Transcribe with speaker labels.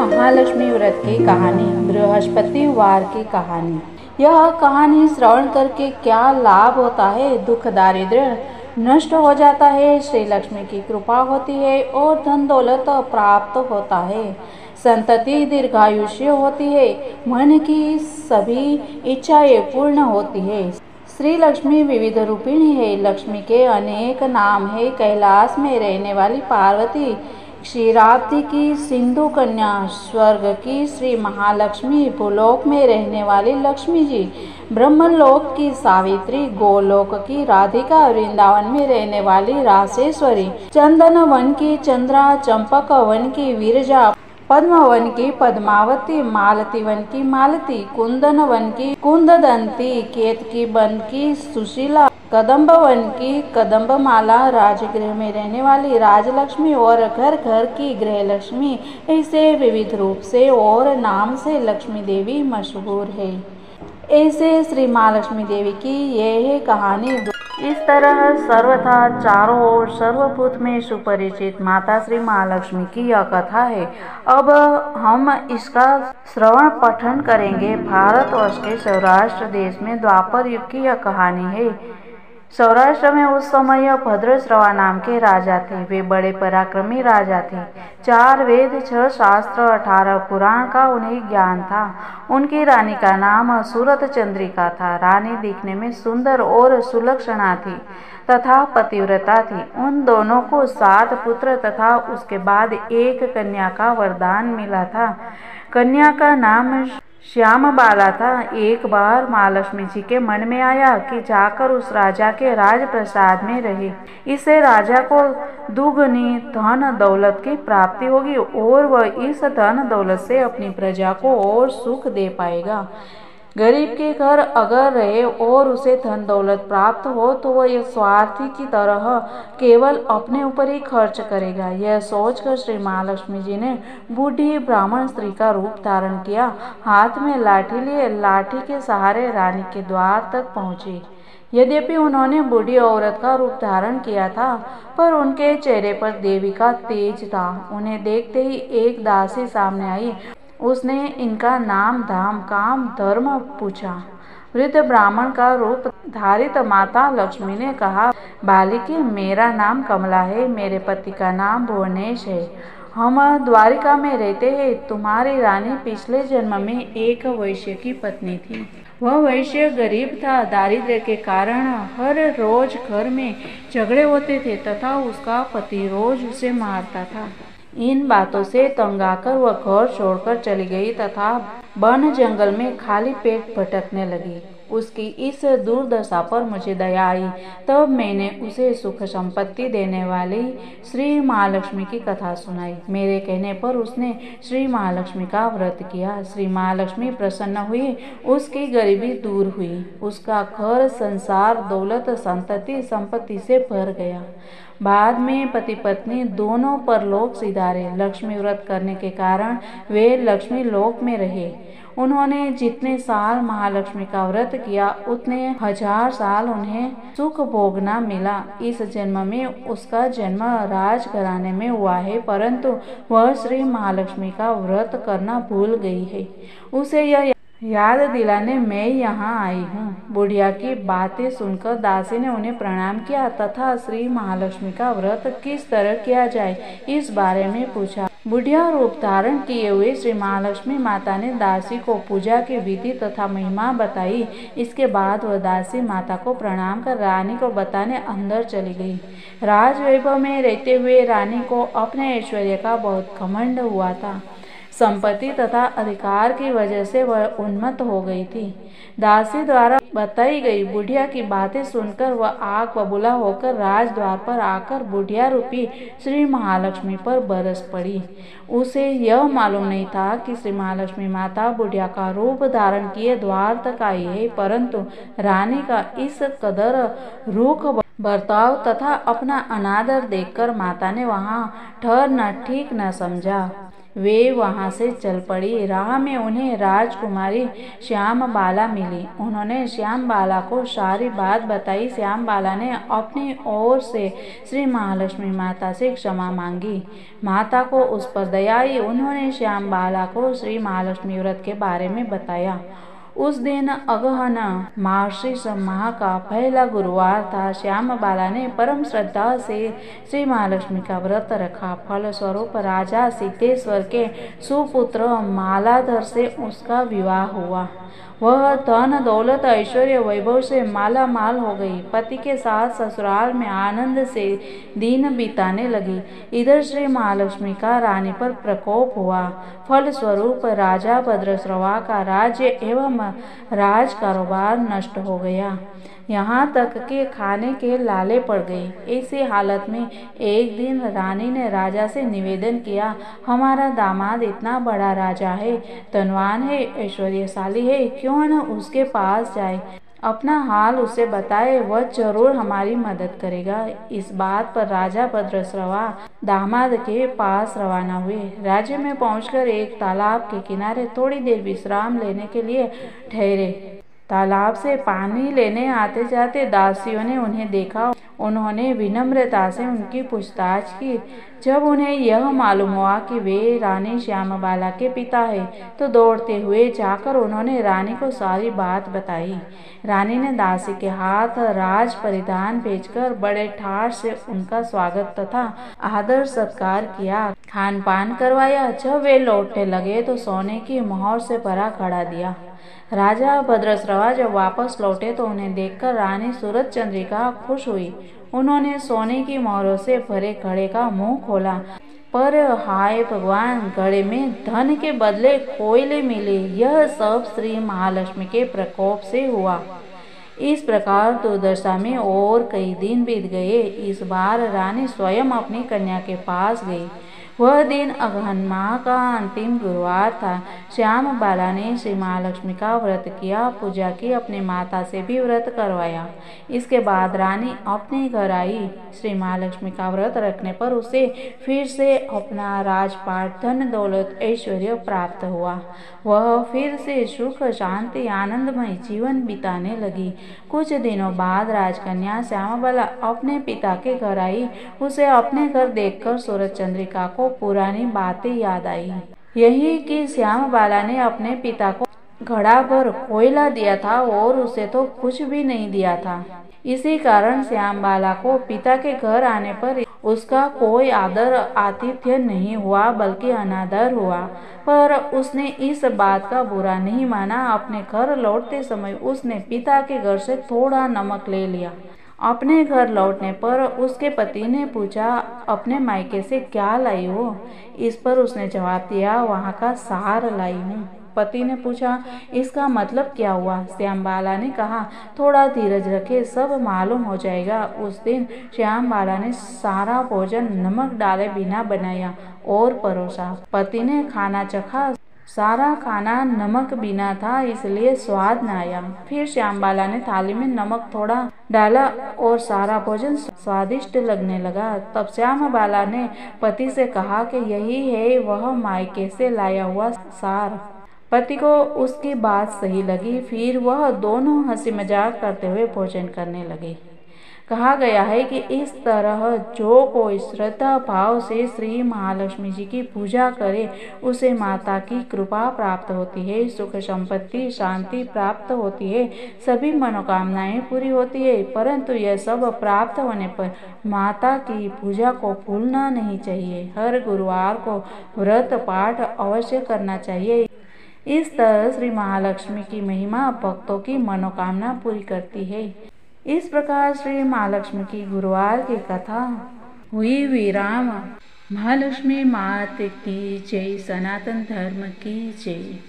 Speaker 1: महालक्ष्मी व्रत की कहानी, बृहस्पतिवार की कहानी। यह कहानी श्रवण करके क्या लाभ होता है? दुख दारिद्र्य नष्ट हो जाता है, श्री लक्ष्मी की कृपा होती है और धन दौलत प्राप्त होता है, संतति दीर्घायुष्य होती है, मन की सभी इच्छाएं पूर्ण होती है। श्री लक्ष्मी विविध रूपिणी है, लक्ष्मी के अनेक नाम है। कैलाश में रहने वाली पार्वती, क्षीराब्दी की सिंधु कन्या, स्वर्ग की श्री महालक्ष्मी, भूलोक में रहने वाली लक्ष्मी जी, ब्रह्मलोक की सावित्री, गोलोक की राधिका, वृंदावन में रहने वाली रासेश्वरी, चंदन वन की चंद्रा, चंपक वन की विरजा, पद्मवन की पद्मावती, मालती वन की मालती, कुंदन वन की कुंददंती, केतकी वन की सुशीला, कदम्ब वन की कदम्बमाला, राजगृह में रहने वाली राजलक्ष्मी और घर घर की गृहलक्ष्मी, ऐसे विविध रूप से और नाम से लक्ष्मी देवी मशहूर है। ऐसे श्री महालक्ष्मी देवी की यह है कहानी। इस तरह सर्वथा चारों ओर सर्वभूत में सुपरिचित माता श्री महालक्ष्मी की यह कथा है। अब हम इसका श्रवण पठन करेंगे। भारतवर्ष के सौराष्ट्र देश में द्वापर युग की यह कहानी है। सौराष्ट्र में उस समय भद्रश्रवा नाम के राजा थे। वे बड़े पराक्रमी राजा थे। 4 वेद, 6 शास्त्र, 18 पुराण का उन्हें ज्ञान था। उनकी रानी का नाम सूरत चंद्रिका था। रानी दिखने में सुंदर और सुलक्षणा थी तथा पतिव्रता थी। उन दोनों को 7 पुत्र तथा उसके बाद एक कन्या का वरदान मिला था। कन्या का नाम श्यामबाला था। एक बार महालक्ष्मी जी के मन में आया कि जाकर उस राजा के राजप्रसाद में रहे। इससे राजा को दुगनी धन दौलत की प्राप्ति होगी और वह इस धन दौलत से अपनी प्रजा को और सुख दे पाएगा। गरीब के घर अगर रहे और उसे धन दौलत प्राप्त हो तो वह एक स्वार्थी की तरह केवल अपने ऊपर ही खर्च करेगा। यह सोचकर श्री महालक्ष्मी जी ने बूढ़ी ब्राह्मण स्त्री का रूप धारण किया। हाथ में लाठी लिए लाठी के सहारे रानी के द्वार तक पहुंचे। यद्यपि उन्होंने बूढ़ी औरत का रूप धारण किया था, पर उनके चेहरे पर देवी का तेज था। उन्हें देखते ही एक दासी सामने आई। उसने इनका नाम, धाम, काम, धर्म पूछा। वृद्ध ब्राह्मण का रूप धारित माता लक्ष्मी ने कहा, बालिके, मेरा नाम कमला है। मेरे पति का नाम भुवनेश है। हम द्वारिका में रहते हैं। तुम्हारी रानी पिछले जन्म में एक वैश्य की पत्नी थी। वह वैश्य गरीब था। दारिद्र्य के कारण हर रोज घर में झगड़े होते थे तथा उसका पति रोज उसे मारता था। इन बातों से तंग आकर वह घर छोड़कर चली गई तथा वन जंगल में खाली पेट भटकने लगी। उसकी इस दुर्दशा पर मुझे दया आई। तब मैंने उसे सुख संपत्ति देने वाली श्री महालक्ष्मी की कथा सुनाई। मेरे कहने पर उसने श्री महालक्ष्मी का व्रत किया। श्री महालक्ष्मी प्रसन्न हुई। उसकी गरीबी दूर हुई। उसका घर संसार दौलत संतति संपत्ति से भर गया। बाद में पति पत्नी दोनों परलोक सिधारे। लक्ष्मी व्रत करने के कारण वे लक्ष्मी लोक में रहे। उन्होंने जितने साल महालक्ष्मी का व्रत किया उतने 1000 साल उन्हें सुख भोगना मिला। इस जन्म में उसका जन्म राजघराने में हुआ है, परंतु वह श्री महालक्ष्मी का व्रत करना भूल गई है। उसे यह याद दिलाने मैं यहाँ आई हूँ। बुढ़िया की बातें सुनकर दासी ने उन्हें प्रणाम किया तथा श्री महालक्ष्मी का व्रत किस तरह किया जाए इस बारे में पूछा। बुढ़िया रूप धारण किए हुए श्री महालक्ष्मी माता ने दासी को पूजा की विधि तथा महिमा बताई। इसके बाद वह दासी माता को प्रणाम कर रानी को बताने अंदर चली गई। राजवैभव में रहते हुए रानी को अपने ऐश्वर्य का बहुत घमंड हुआ था। संपत्ति तथा अधिकार की वजह से वह उन्मत्त हो गई थी। दासी द्वारा बताई गई बुढ़िया की बातें सुनकर वह आग बबूला होकर राजद्वार पर आकर बुढ़िया रूपी श्री महालक्ष्मी पर बरस पड़ी। उसे यह मालूम नहीं था कि श्री महालक्ष्मी माता बुढ़िया का रूप धारण किए द्वार तक आई है, परंतु रानी का इस कदर रूख बर्ताव तथा अपना अनादर देखकर माता ने वहां ठहरना ठीक न समझा। वे वहां से चल पड़ी। राह में उन्हें राजकुमारी श्यामबाला मिली। उन्होंने श्यामबाला को सारी बात बताई। श्यामबाला ने अपनी ओर से श्री महालक्ष्मी माता से क्षमा मांगी। माता को उस पर दया आई। उन्होंने श्यामबाला को श्री महालक्ष्मी व्रत के बारे में बताया। उस दिन अगहन मार्गशीर्ष माह का पहला गुरुवार था। श्यामबाला ने परम श्रद्धा से श्री महालक्ष्मी का व्रत रखा। फलस्वरूप राजा सिद्धेश्वर के सुपुत्र मालाधर से उसका विवाह हुआ। वह धन दौलत ऐश्वर्य वैभव से माला माल हो गई। पति के साथ ससुराल में आनंद से दिन बिताने लगी। इधर श्री महालक्ष्मी का रानी पर प्रकोप हुआ। फलस्वरूप राजा भद्रश्रवा का राज्य एवं राज कारोबार नष्ट हो गया। यहाँ तक कि खाने के लाले पड़ गए। ऐसी हालत में एक दिन रानी ने राजा से निवेदन किया, हमारा दामाद इतना बड़ा राजा है, धनवान है, ऐश्वर्यशाली है, क्यों न उसके पास जाए, अपना हाल उसे बताए, वह जरूर हमारी मदद करेगा। इस बात पर राजा भद्रश्रवा दामाद के पास रवाना हुए। राज्य में पहुंचकर एक तालाब के किनारे थोड़ी देर विश्राम लेने के लिए ठहरे। तालाब से पानी लेने आते जाते दासियों ने उन्हें देखा। उन्होंने विनम्रता से उनकी पूछताछ की। जब उन्हें यह मालूम हुआ कि वे रानी श्यामबाला के पिता हैं, तो दौड़ते हुए जाकर उन्होंने रानी को सारी बात बताई। रानी ने दासी के हाथ राज परिधान भेजकर बड़े ठाठ से उनका स्वागत तथा आदर सत्कार किया, खान पान करवाया। जब वे लौटने लगे तो सोने की मोहर से भरा घड़ा दिया। राजा भद्रश्रवा जब वापस लौटे तो उन्हें देखकर रानी सूरज चंद्रिका खुश हुई। उन्होंने सोने की मोहरों से भरे घड़े का मुंह खोला, पर हाय भगवान, घड़े में धन के बदले कोयले मिले। यह सब श्री महालक्ष्मी के प्रकोप से हुआ। इस प्रकार दुर्दशा में और कई दिन बीत गए। इस बार रानी स्वयं अपनी कन्या के पास गई। वह दिन अगहन माह का अंतिम गुरुवार था। श्यामबाला ने श्री महालक्ष्मी का व्रत किया, पूजा की, अपनी माता से भी व्रत करवाया। इसके बाद रानी अपने घर आई। श्री महालक्ष्मी का व्रत रखने पर उसे फिर से अपना राजपाट, धन दौलत, ऐश्वर्य प्राप्त हुआ। वह फिर से सुख शांति आनंदमय जीवन बिताने लगी। कुछ दिनों बाद राजकन्या श्यामबाला अपने पिता के घर आई। उसे अपने घर देखकर सूरज चंद्रिका को पुरानी बातें याद आई। यही कि श्यामबाला ने अपने पिता को घड़ा भर कोयला दिया था और उसे तो कुछ भी नहीं दिया था। इसी कारण श्यामबाला को पिता के घर आने पर उसका कोई आदर आतिथ्य नहीं हुआ, बल्कि अनादर हुआ। पर उसने इस बात का बुरा नहीं माना। अपने घर लौटते समय उसने पिता के घर से थोड़ा नमक ले लिया। अपने घर लौटने पर उसके पति ने पूछा, अपने मायके से क्या लाई हो? इस पर उसने जवाब दिया, वहाँ का सार लाई हूँ। पति ने पूछा, इसका मतलब क्या हुआ? श्यामबाला ने कहा, थोड़ा धीरज रखे, सब मालूम हो जाएगा। उस दिन श्यामबाला ने सारा भोजन नमक डाले बिना बनाया और परोसा। पति ने खाना चखा। सारा खाना नमक बिना था, इसलिए स्वाद न आया। फिर श्यामबाला ने थाली में नमक थोड़ा डाला और सारा भोजन स्वादिष्ट लगने लगा। तब श्यामबाला ने पति से कहा कि यही है वह मायके से लाया हुआ सार। पति को उसकी बात सही लगी। फिर वह दोनों हंसी मजाक करते हुए भोजन करने लगे। कहा गया है कि इस तरह जो कोई श्रद्धा भाव से श्री महालक्ष्मी जी की पूजा करे, उसे माता की कृपा प्राप्त होती है, सुख संपत्ति शांति प्राप्त होती है, सभी मनोकामनाएं पूरी होती है। परंतु यह सब प्राप्त होने पर माता की पूजा को भूलना नहीं चाहिए। हर गुरुवार को व्रत पाठ अवश्य करना चाहिए। इस तरह श्री महालक्ष्मी की महिमा भक्तों की मनोकामना पूरी करती है। इस प्रकार श्री महालक्ष्मी की गुरुवार की कथा हुई विराम। महालक्ष्मी मात की जय, सनातन धर्म की जय।